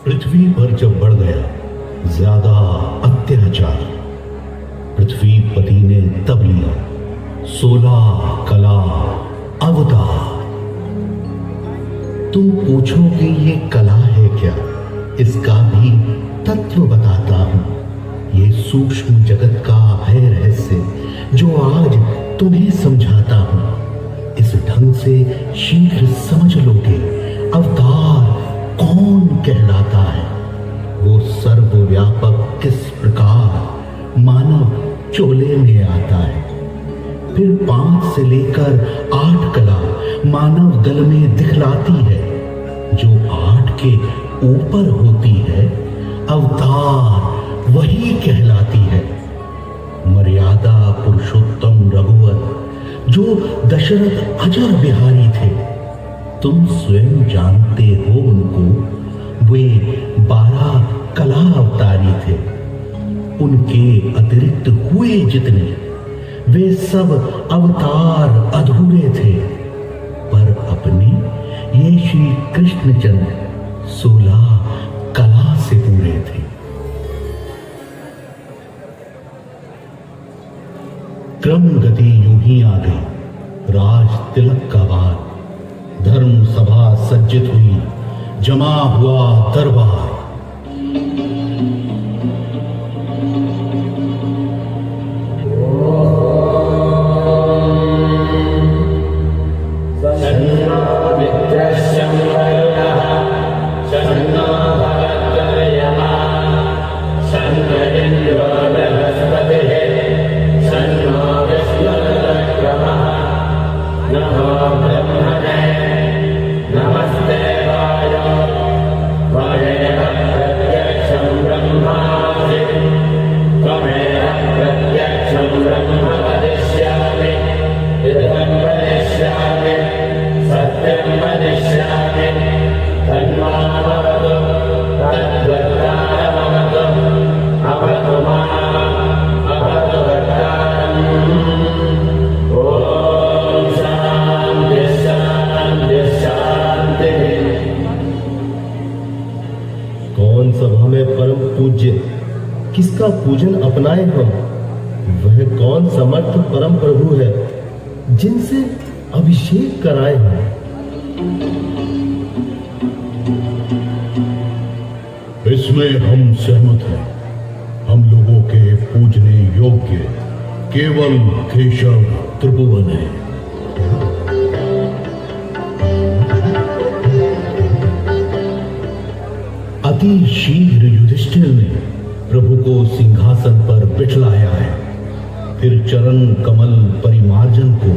पृथ्वी पर जब बढ़ गया ज्यादा अत्याचार, पृथ्वीपति ने तब लिया 16 कला अवतार। तुम पूछोगे ये कला है क्या? इसका भी तत्व बताता हूं। ये सूक्ष्म जगत का है रहस्य जो आज तुम्हें समझाता हूं। इस ढंग से शीघ्र समझ लोगे अवतार कौन कहलाता है। वो सर्वव्यापक किस प्रकार मानव चोले में आता है। फिर 5 से लेकर 8 कला मानव दल में दिखलाती है। जो 8 के ऊपर होती है अवतार वही कहलाती है। मर्यादा पुरुषोत्तम रघुवर जो दशरथ अजर बिहारी थे, तुम स्वयं जानते हो उनको। वे 12 कला अवतारी थे। उनके अतिरिक्त हुए जितने वे सब अवतार अधूरे थे। पर अपने ये श्री कृष्णचंद्र 16 कला से पूरे थे। क्रम गति यूं ही आ गई। राज तिलक का वार, धर्म सभा सज्जित हुई, जमा हुआ दरबार। किसका पूजन अपनाए हम? वह कौन समर्थ परम प्रभु है जिनसे अभिषेक कराए हम? इसमें हम सहमत हैं। हम लोगों के पूजने योग्य केवल केशव त्रिभुवन है। अति शीघ्र युधिष्ठिर ने प्रभु को सिंहासन पर बिठलाया है। फिर चरण कमल परिमार्जन को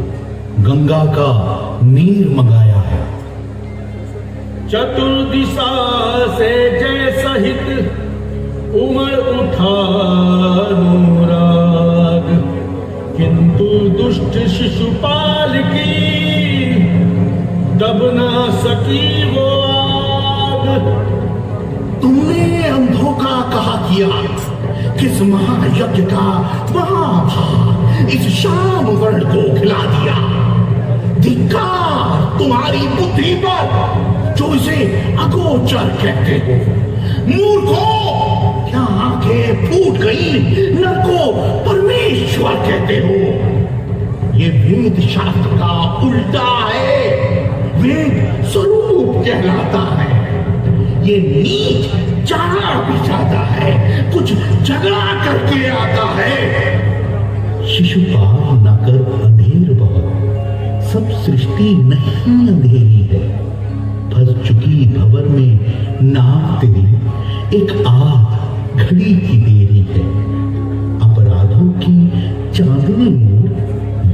गंगा का नीर मंगाया है। चतुर्दिशा से जय सहित उमड़ उठा अनुराग, किंतु दुष्ट शिशुपाल की दब ना सकी वो आग। तुमने अंधों का कहा किया, किस महायज्ञ का महाभाग इस शाम वर्ण को खिला दिया। धिक्कार तुम्हारी बुद्धि पर जो इसे अगोचर कहते हो। मूर्खों, क्या आंखें फूट गई? नर को परमेश्वर कहते हो। ये वेद शास्त्र का उल्टा है। वेद स्वरूप कहलाता है। ये नीच चारा बिछाता है, कुछ झगड़ा करके आता है। शिशुपाल न कर अंधेर बहुत, सब सृष्टि नहीं अंधेरी है। फंस चुकी भंवर में नाव तेरी, एक आग घड़ी की देरी है। अपराधों की चांदनी मोर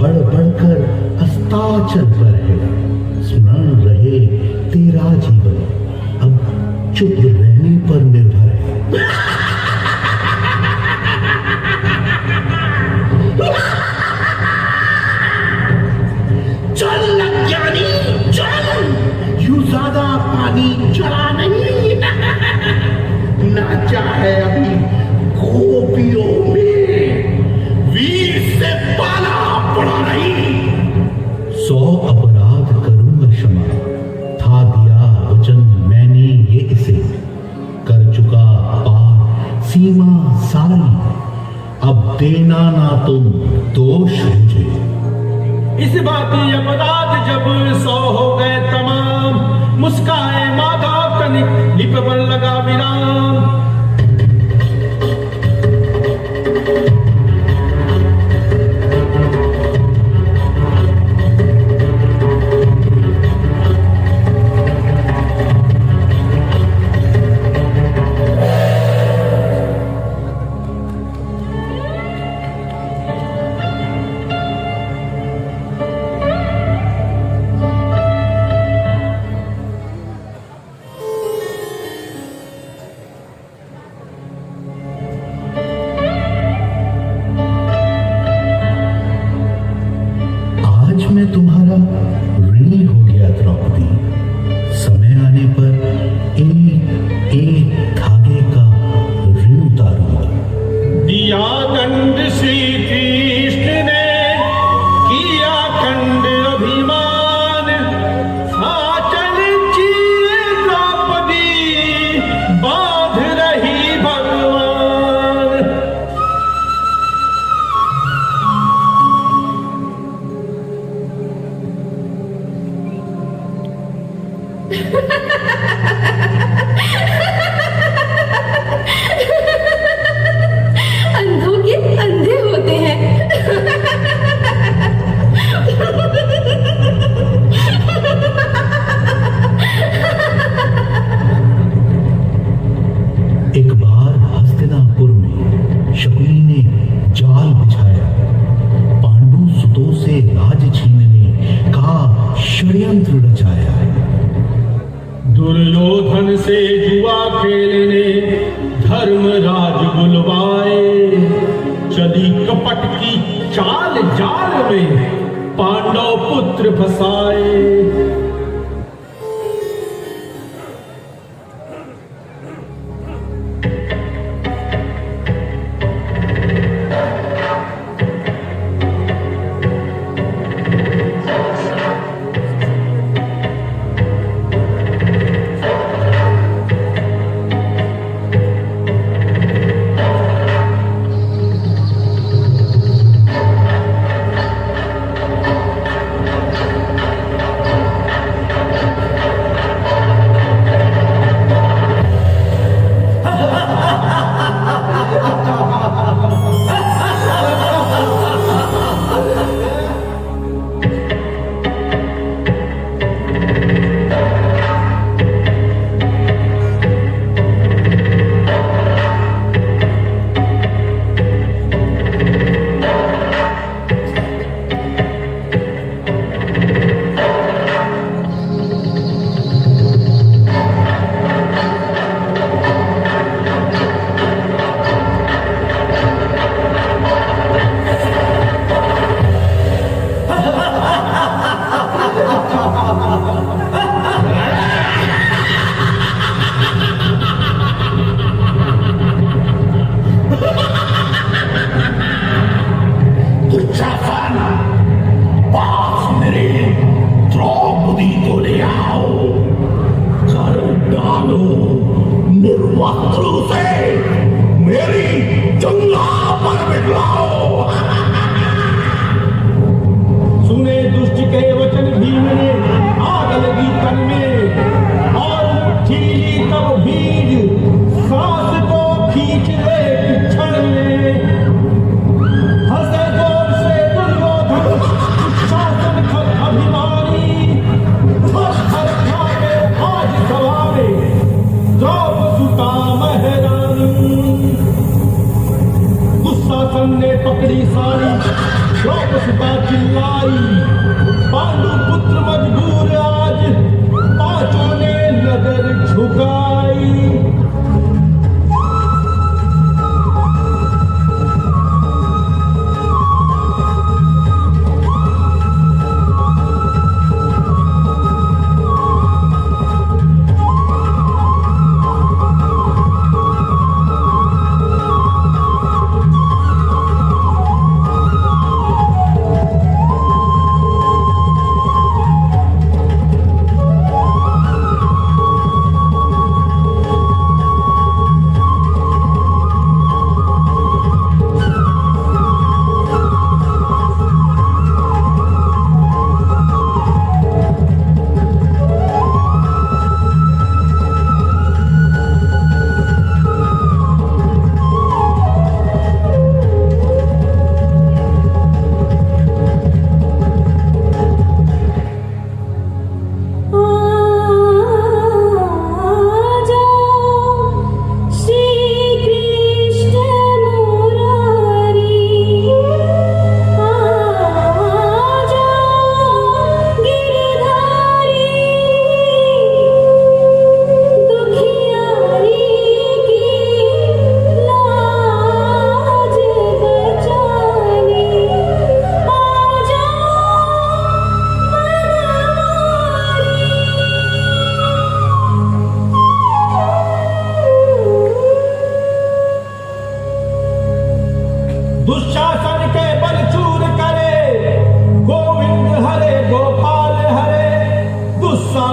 बढ़ बढ़कर अस्ताचल पर है। स्मरण रहे तेरा जीवन, अब चुप रहने पर निर्भर है। चल अज्ञानी चल, यूं ज्यादा पानी चढ़ा नहीं। नाचा है अभी गोपियों में, वीर से पाला पड़ा नहीं। 100 अपराध करूंगा क्षमा, था दिया वचन मैंने ये इसे। सीमा सारी, अब देना ना तुम दोष मुझे। इस बाती अपराध जब 100 हो गए तमाम, मुस्काए माधव तनिक लिप पर लगा विराम। मैं तुम्हारा ऋणी हो गया द्रौपदी, समय आने पर एक एक धागे का ऋण उतारूंगा। दिया दंड श्री कृष्ण ने, किया खंड अभिमान, साचल चीर द्रौपदी, बांध रही भगवान। अंधों के अंधे होते हैं। एक बार हस्तिनापुर में शकुनी ने जाल बिछाया, पांडु सुतों से राज छीनने का षड्यंत्र रचाया। दुर्योधन से जुआ खेलने धर्मराज बुलवाए, चली कपट की चाल जाल में पांडव पुत्र फसाए।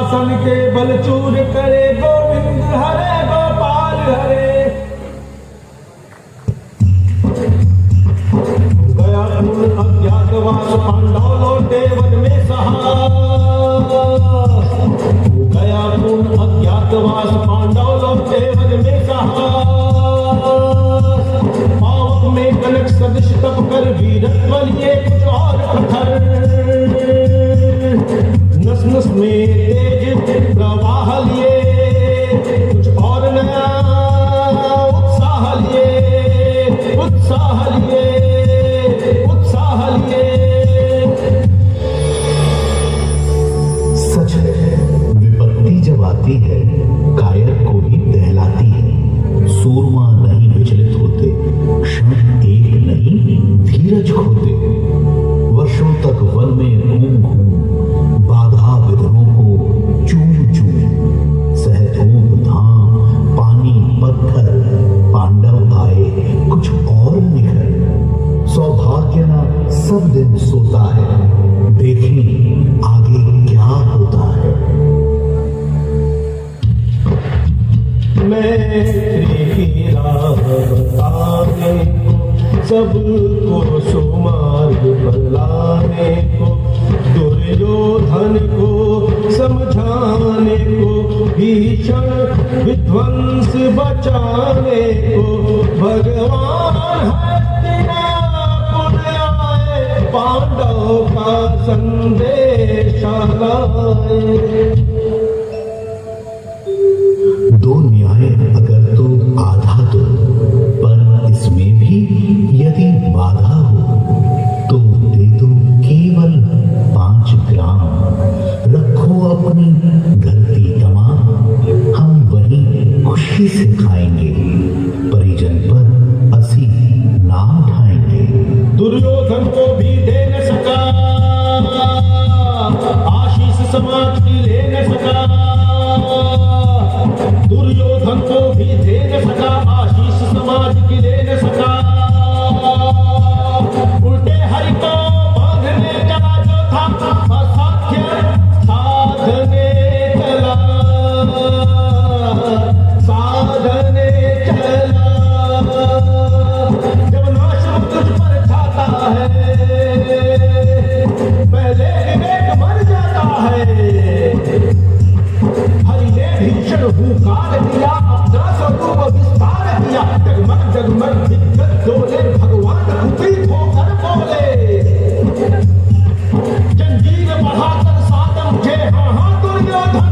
दुशासन के बल चूर करे गोविंद हरे गोपाल हरे। गया पूर्ण अज्ञातवास पांडव लौटे वन में सहा। गया पूर्ण अज्ञातवास पांडव लौटे वन में सहा। पावक में कनक सदृश तप कर वीरत्व लिए कुछ और पत्थर। नस नस में तेज प्रवाह लिए कुछ और नया उत्साह लिए उत्साह लिए उत्साह लिए। सच है, विपत्ति जब आती है कायर को ही दहलाती है। सूरमा नहीं विचलित होते, क्षण एक नहीं धीरज खोते। वर्षों तक वन में घूम घूम बाधा विघ्नों को चूम चूम सहधूप धाम पानी पत्थर पांडव आए कुछ और निखर। सौभाग्य ना सब दिन सोता है, देखें आगे क्या होता है। मैत्री की राह बताने को सबको सुमार्ग पर लाने को। दुर्योधन को समझाने को भीषण विध्वंस बचाने को। भगवान हस्तिनापुर आए पांडव का संदेश लाए। दो न्याय अगर तो आधा दो, पर इसमें भी यदि बाधा हो तो दे दो केवल 5 ग्राम। रखो अपनी धरती तमाम, हम वहीं खुशी से खाएंगे। परिजन पर असी नाम उठाएंगे। दुर्योधन को भी दे न सका आशीष समाज की ले न सका। दुर्योधन को भी दे न सका आशीष समाज की ले न सका। उल्टे हरि को बांधने चला जो था असाध्य साधने चला साधने चला। जब नाश तुझ पर छाता है पहले विवेक मर जाता है। हरि ने भीषण हुंकार दिया अपना स्वरूप विस्तार किया। जगमग जगमग दिग्गज डोले भगवान कुपित होकर बोले। जंजीर बढ़ाकर साध मुझे हाँ हाँ दुर्योधन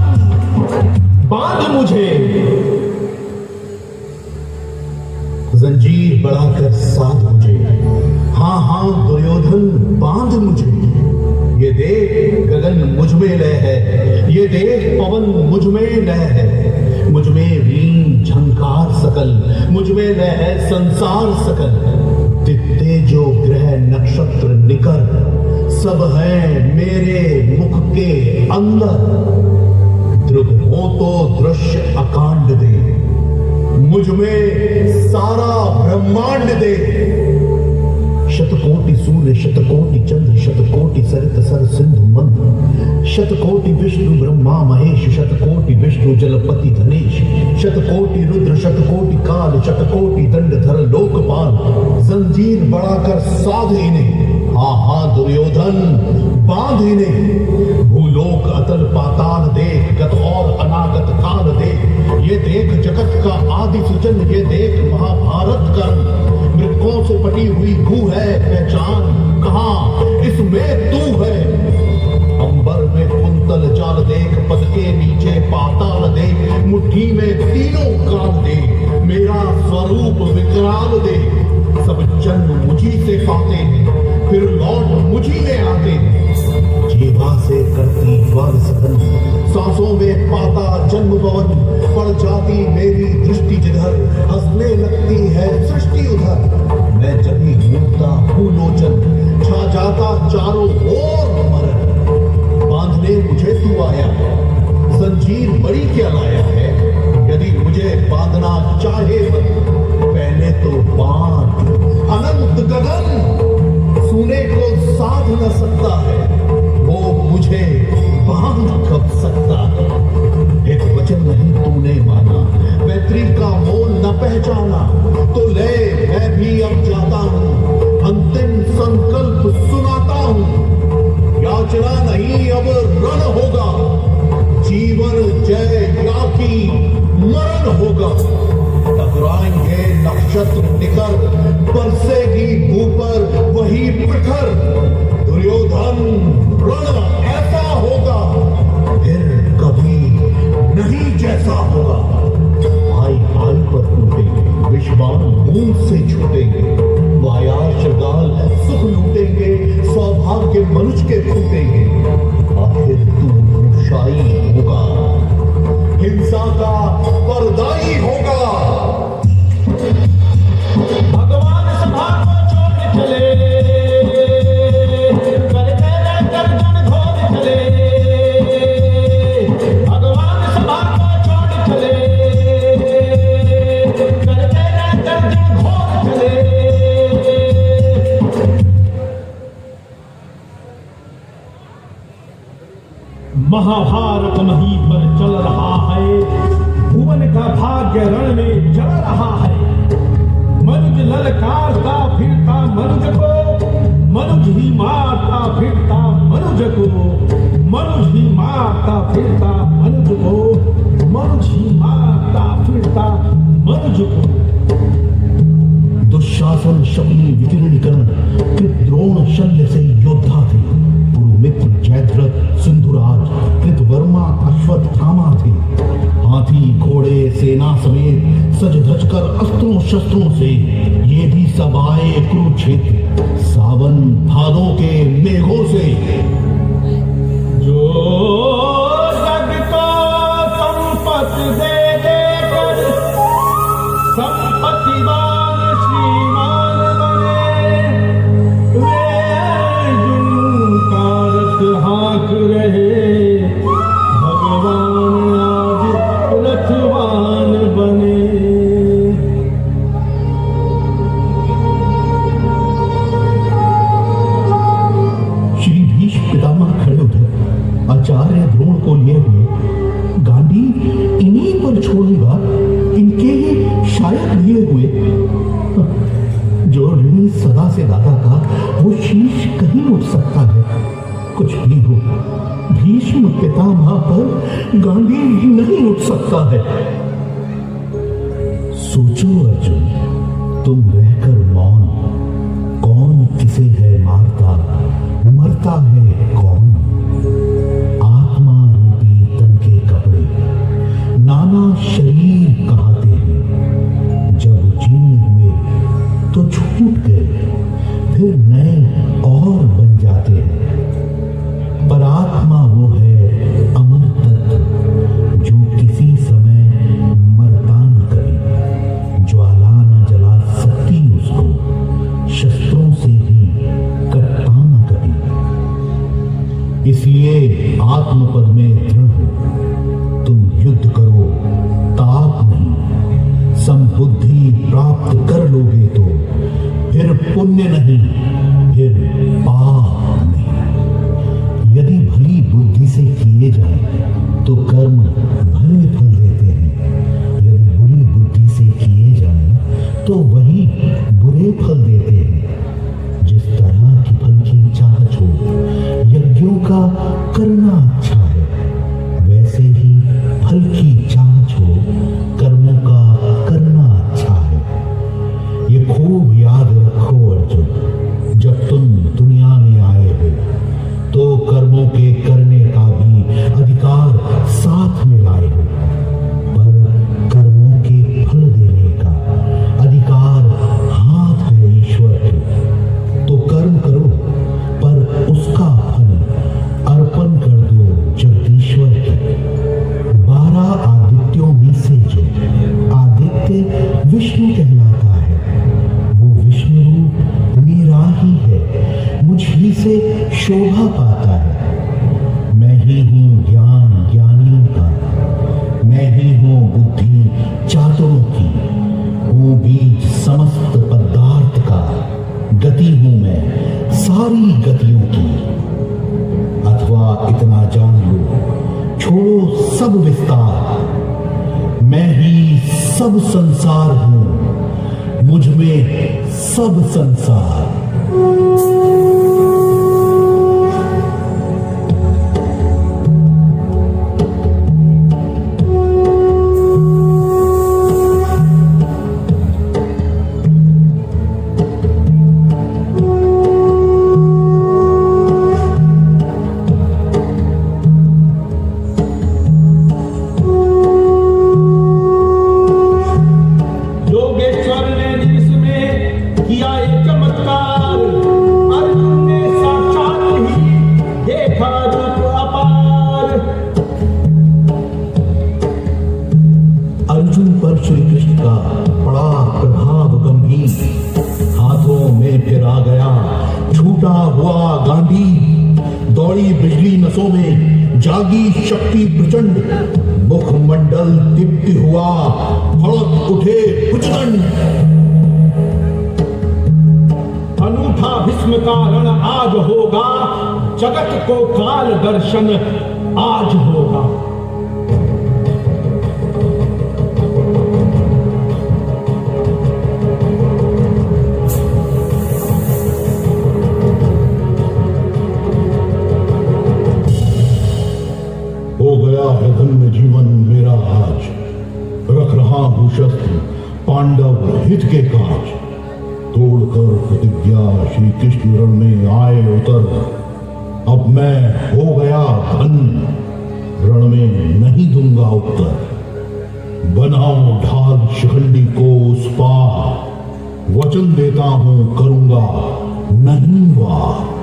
बांध मुझे। जंजीर बढ़ाकर साध मुझे, हाँ हाँ दुर्योधन बांध मुझे। ये देख गगन मुझ में लय है, ये देख पवन मुझ में लय है। मुझ में वीण झंकार सकल, मुझ में लय है संसार सकल। दिखते जो ग्रह नक्षत्र निकर, सब है मेरे मुख के अंदर। ध्रुव हो तो दृश्य अकांड दे, मुझ में सारा ब्रह्मांड दे। शतकोटि सूर्य शतकोटि चंद्र शतकोटि सरित सर सिंधु मंद। शतकोटि विष्णु ब्रह्मा महेश शतकोटि विष्णु जलपति धनेश। शतकोटि रुद्र शतकोटि काल शतकोटि दंडधर लोकपाल। जंजीर बढ़ाकर साध इन्हें, हाँ हाँ दुर्योधन बांध इन्हें। भूलोक अतल पाताल देख, गत और अनागत काल देख। ये देख जगत का आदि सृजन, ये देख महाभारत कर्म। मृतकों से पटी हुई भू है पहचान, कहां इसमें तू है। अंबर में कुंतल जाल देख, पद के नीचे पाताल देख। मुट्ठी में तीनों काल दे, मेरा स्वरूप विकराल दे। सब जन्म मुझी से पाते हैं, फिर लौट मुझी में आते हैं। जीवा से करती वर सदन, सांसों में पाता जन्म भवन। पड़ जाती मेरी दृष्टि जिधर, हंसने लगती है सृष्टि उधर। मैं जभी घूमता हूँ लोचन, छा जाता चारों ओर मरण। बांधने मुझे तू आया, जंजीर बड़ी क्या लाया है। यदि मुझे बांधना चाहे पहले तो बांध। अनंत गगन सुने को साध न सकता है, वो मुझे बांध कब सकता है। पहचाना, तो ले मैं भी अब जाता हूँ, अंतिम संकल्प सुनाता हूँ। याचना नहीं अब रण होगा, जीवन जय या की मरण होगा। टकराएंगे नक्षत्र निकर, बरसेगी ऊपर वही प्रखर। दुर्योधन रण ऐसा होगा, फिर कभी नहीं जैसा होगा। भाई भाई पर टूटेंगे, विश्वान मूंद से छूटेंगे, वायाश गाल सुख लूटेंगे, सौभाग्य मनुष्य के फूटेंगे। आखिर तू मुशाई होगा, हिंसा का परदाई होगा। भगवान सभा को छोड़ चले, करते गर्दन घोर चले। भगवान सभा को छोड़ चले, करते गर्दन घोर चले। महाभारत नहीं पर चल रहा है, भुवन का भाग्य रण में जल रहा है। मनुज ललकारता फिरता मनुज को, मनुज ही मारता फिरता मनुज को, मनुज ही मारता फिरता मनुज को, मनुज ही मारता फिरता मनुज को। दुशासन शकुनी विकीर्ण कर्ण कृतद्रोण शल्य से योद्धा थे। पुरुमित्र जयद्रथ सिंधुराज कृतवर्मा अश्वत्थामा थे। हाथी घोड़े सेना समेत सज धज कर अस्त्रों शस्त्रों से ये भी सब आए कुरुक्षेत्र, सावन भादों के मेघों से। जो जग को संपत्ति दे देकर संपत्तिवान श्रीमान बने, वे जुनून का रथ हाँक रहे, भगवान आज रथवान बने। श्री भीष्म पितामह खड़े उठे, आचार्य द्रोण को लिए हुए। गांडी इन्हीं पर छोड़ूंगा, इनके ही शायद लिए हुए। जो ऋणी सदा से दादा का, वो शीश कहीं उठ सकता है। कुछ भी हो, भीष्म पितामह पर गांडी नहीं उठ सकता है। सोचो अर्जुन, तुम रहकर मौन, कौन किसे है मारता, मरता है कौन। आत्मा रूपी तन के कपड़े नाना शरीर कहाते हैं। जब जीने हुए तो छूट गए, फिर नए और बन जाते हैं। पर आत्मा वो है अमर तत्व, जो किसी समय मरता न कभी, ज्वाला न जला सकती उसको, शस्त्रों से भी कटता न कभी। इसलिए आत्मपद में दृढ़ हो, तुम युद्ध करो, ताप नहीं। संबुद्धि प्राप्त कर लोगे तो फिर पुण्य नहीं, फिर पाप नहीं। यदि भली बुद्धि से किए जाए तो कर्म भले फल देते हैं, यदि बुरी बुद्धि से किए जाए तो वही बुरे फल देते हैं। जिस तरह की फल की चाहत हो, यज्ञों का करना अच्छा है, वैसे ही फल की चाहत हो, कर्मों का करना अच्छा है। ये खूब याद रखो अर्जुन, जब तुम दुनिया में आए हो तो कर्मों के करने का भी अधिकार साथ में लाए हो, पर कर्मों के फल देने का अधिकार हाथ है ईश्वर के। तो कर्म करो, पर उसका फल अर्पण कर दो जगदीश्वर के। 12 आदित्यों में से जो आदित्य विष्णु कहलाता है, वो विष्णु रूप मेरा ही है, मुझ ही से शोभा पाता है। मैं ही हूँ ज्ञान ज्ञानियों का, मैं ही हूँ बुद्धि चातुरों की, हूँ बीज समस्त पदार्थ का, गति हूँ मैं सारी गतियों की। अथवा इतना जान लो, छोड़ो सब विस्तार, मैं ही सब संसार हूं, मुझ में सब संसार। अर्जुन पर श्री कृष्ण का बड़ा प्रभाव गंभीर, हाथों में फिर आ गया छूटा हुआ गांधी, दौड़ी बिजली नसों में जागी शक्ति प्रचंड, मुखमंडल दीप्ति हुआ फड़क उठे भुजदंड। अनूठा भीष्म का रण आज होगा, जगत को काल दर्शन आज होगा। हो गया है धन्य जीवन मेरा आज, रख रहा हूं शस्त्र पांडव हित के काज। तोड़कर प्रतिज्ञा श्री कृष्ण रण में आए उतर, अब मैं हो गया धन्य, रण में नहीं दूंगा उत्तर। बनाऊं ढाल शिखंडी को उस पार, वचन देता हूं करूंगा नहीं वार।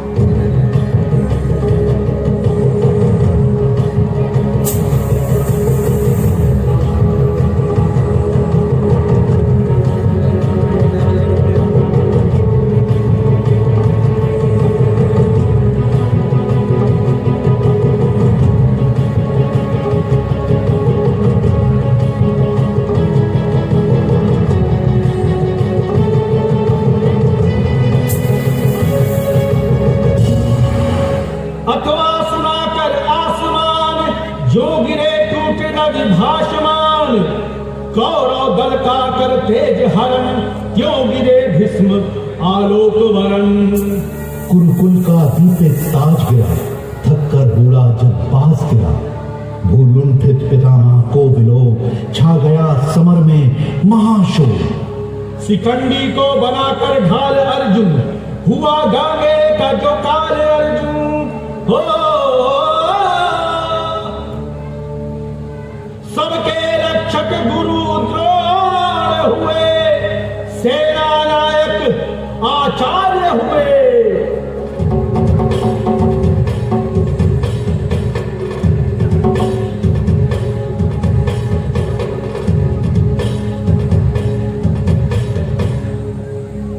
अथवा सुनाकर आसमान, जो गिरे टूटे न विभाषमान। कौरव दल का कर तेज हरण, क्यों गिरे भीष्म आलोक वरण। कुरुकुल का दीपित ताज गिरा, थक कर बूढ़ा जब पास गिरा। भूलुंठित पितामह को विलोप, छा गया समर में महाशोक। शिखंडी को बनाकर ढाल अर्जुन, हुआ गांगे का जो काल अर्जुन। हो सबके रक्षक गुरु द्रोण हुए, सेना नायक आचार्य हुए।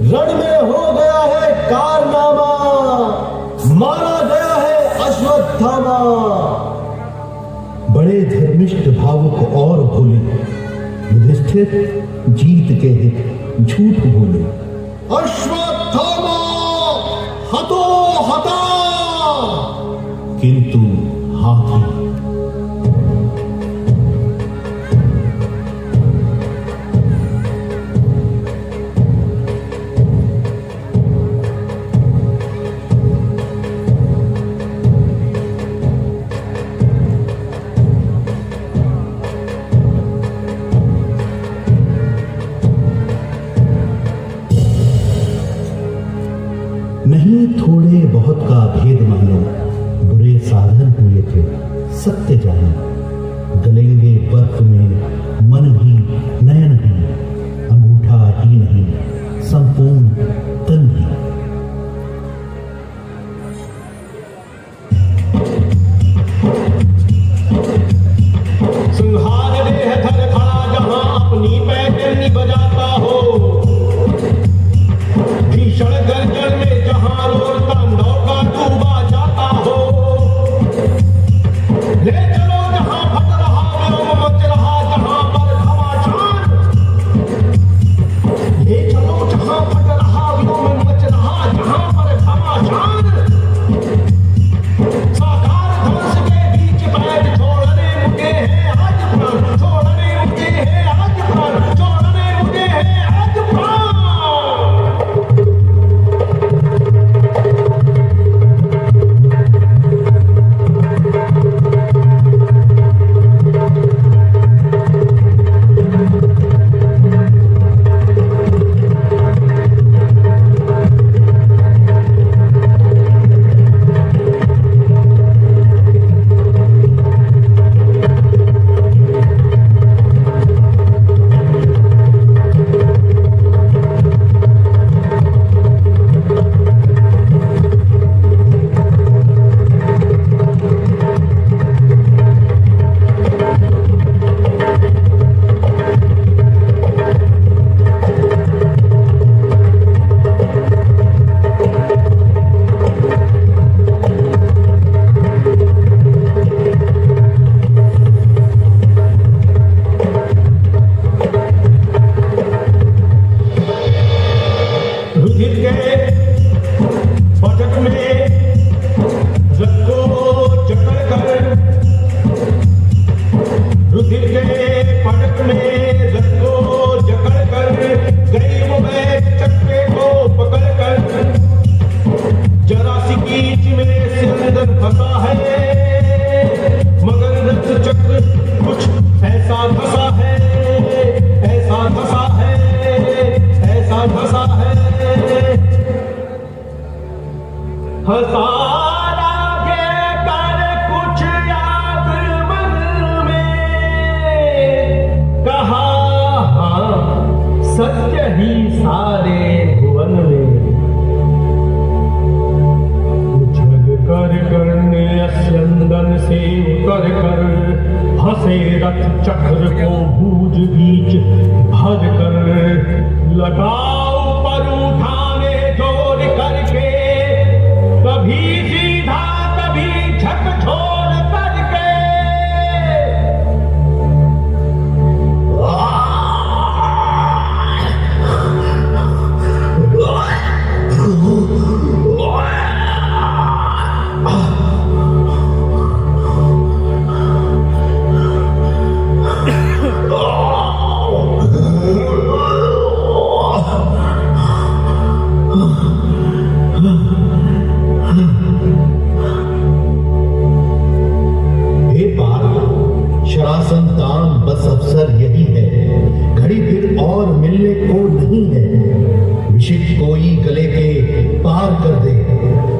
रण में हो गया है कारनामा, मारा गया है अश्वत्थामा। बड़े धर्मिष्ठ भावुक और भोले, युधिष्ठिर जीत के हित झूठ बोले। अश्वत्थामा हतो हता, किंतु हाथी। नहीं थोड़े बहुत का भेद मानो, बुरे साधन हुए थे सत्य जाने। गलेंगे बर्फ में मन भी नयन भी, अंगूठा ही नहीं संपूर्ण तन भी। सिंहार देह धर खड़ा जहां, अपनी पैदनी बजाता हो। भीषण गर्जन में जहां रोल तांडव का डूबा जाता हो। ले चलो जहां फट रहा व्योम, मच रहा जहां पर घमासान। ले चलो जहां फट रहा व्योम, मच रहा जहां पर घमासान। साकार ध्वंस के बीच पैर छोड़ने मुके हैं आज प्राण, छोड़ने हसारा के कर कुछ याद मन में, कहा हाँ सत्य ही सारे भुवन में। उछल कर करने स्यंदन से उतर कर, हंसे रथ चक्र को भूज बीच भर कर, लगाओ पर उठाने जोर करके, कभी सीधा कभी झकझोर करके।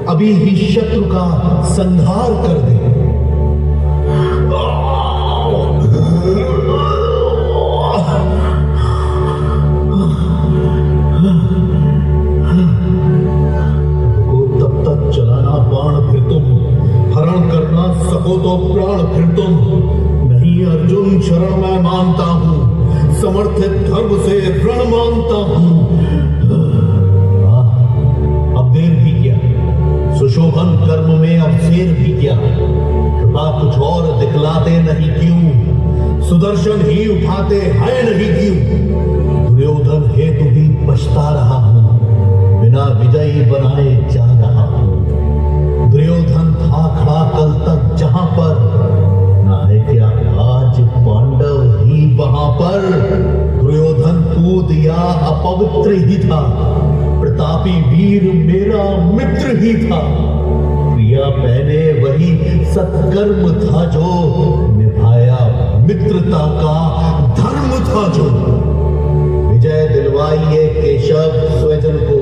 अभी ही शत्रु का संहार कर दे। को तब तक चलाना बाण फिर तुम, हरण करना सको तो प्राण फिर तुम। नहीं अर्जुन शरण मैं मानता हूं, समर्थित धर्म से रण मानता हूं। अब देर भी क्या, सुशोभन कर्म में अब शेर भी क्या। कृपा कुछ और दिखलाते नहीं क्यों, सुदर्शन ही उठाते हैं नहीं क्यों। दुर्योधन हेतु भी पछता रहा हूं, बिना विजयी बनाए जा रहा हूं। दुर्योधन था खड़ा कल तक जहां पर, ना है क्या आज पांडव ही वहां पर। दुर्योधन कूद या अपवित्र ही था, प्रतापी वीर मेरा मित्र ही था। क्रिया पहने वही सत्कर्म था जो, निभाया मित्रता का धर्म था जो। विजय दिलवाइए केशव स्वजन को,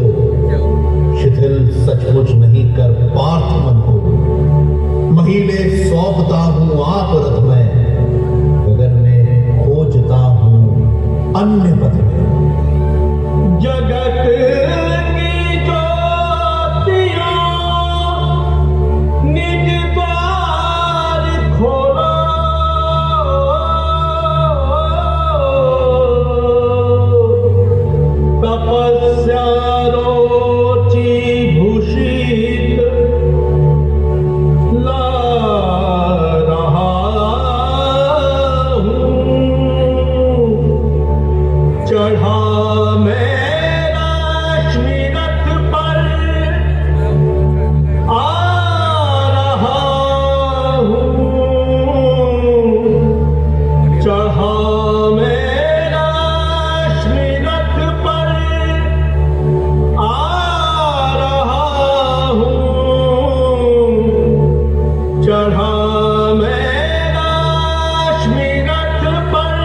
शिथिल सचमुच नहीं कर पार्थ मन को। महीने सौंपता हूं आप रथ में, गगन में खोजता हूं अन्य पथ में। जगत की ज्योतियां निज द्वार खोलो, तपस्या रोचि भूषित ला रहा हूं। चढ़ा मेरा श्रीरथ पर आ रहा हूं। चढ़ा मेरा श्रीरथ पर आ रहा हूं। चढ़ा मेरा श्रीरथ पर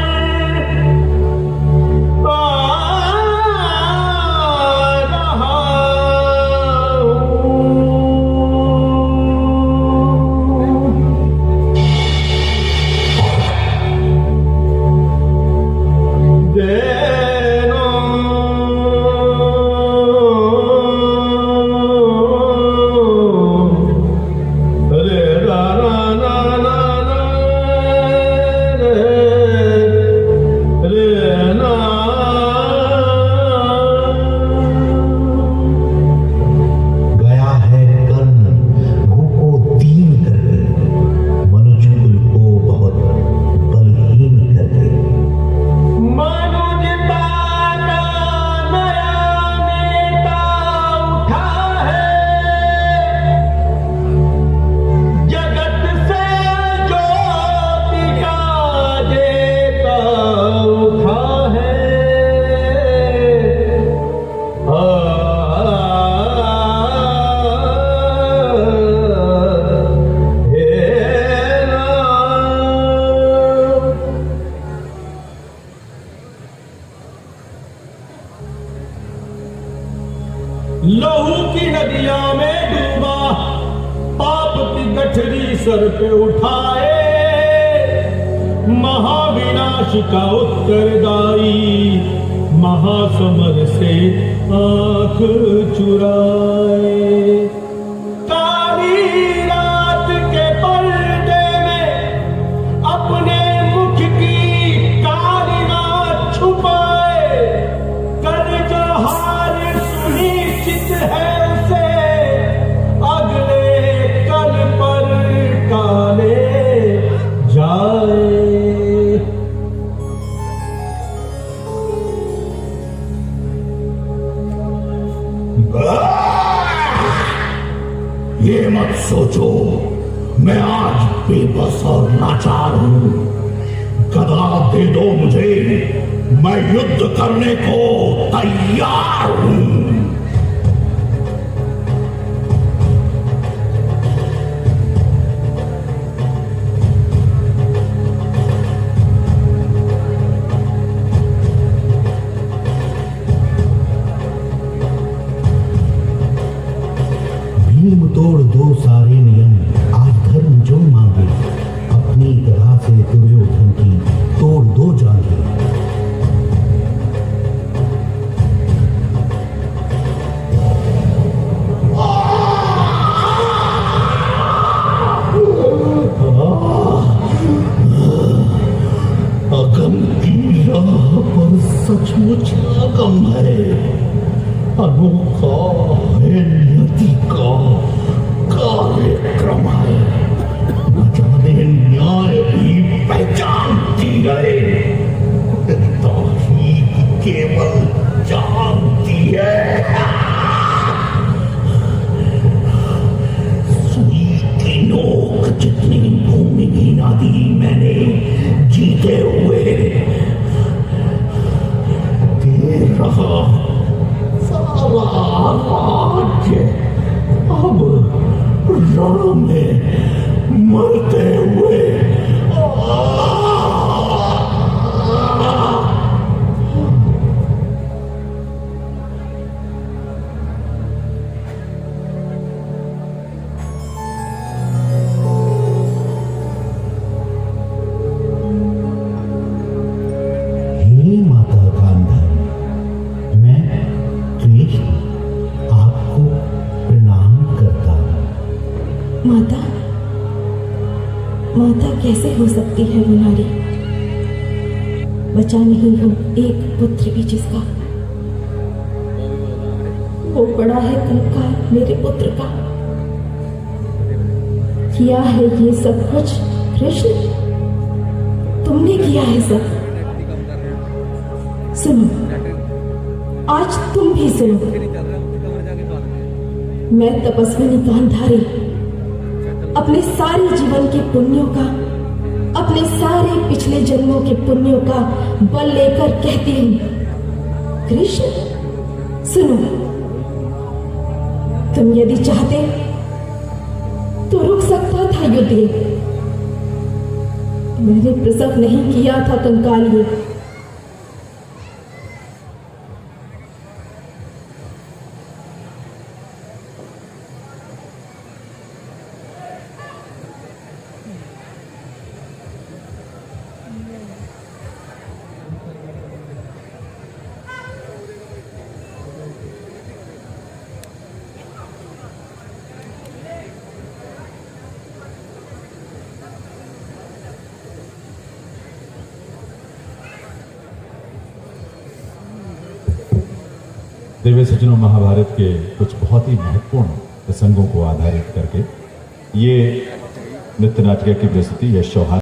लहू की नदियां में डूबा गठरी सर पे उठाए, महाविनाश का उत्तरदायी महासमर से आंख चुराए। काली रात के पर्दे में अपने मुख की कालिमा छुपाए, कर जो हार सुनिश्चित है उसे अगले कल पर टाले जाए। ये मत सोचो मैं आज बेबस और लाचार हूं। गदा दे दो मुझे, मैं युद्ध करने को तैयार हूं। भीम तोड़ दो सारे नियम, आज धर्म जो मांगे, अपनी तरह से दुर्योधन की तोड़ दो जांघें। अगम की राह पर सचमुच अगम है, अनोखा है नियति का कार्यक्रम है। न जाने न्याय भी पहचानती है, तारीख केवल जानती है। सुई की नोक जितनी भूमि ना दी मैंने जीते हुए, दे रहा सारा राज्य अब रण में मरते हुए। हे माता गांधारी, मैं कृष्ण आपको प्रणाम करता हूं। माता, माता कैसे हो सकती है वो नारी? बचा नहीं हो एक पुत्र भी जिसका, वो बड़ा है कंकाल मेरे पुत्र का। किया है ये सब कुछ कृष्ण, तुमने किया है सब। सुनो, आज तुम भी सुनो। मैं तपस्विनी गांधारी अपने सारे जीवन के पुण्यों का, अपने सारे पिछले जन्मों के पुण्यों का बल लेकर कहती हूं, कृष्ण सुनो, तुम यदि चाहते तो रुक सकता था युद्ध। मैंने प्रसव नहीं किया था कंकाल ये। दिव्य सज्जनों, महाभारत के कुछ बहुत ही महत्वपूर्ण प्रसंगों को आधारित करके ये नृत्य नाटिका की प्रस्तुति यश चौहान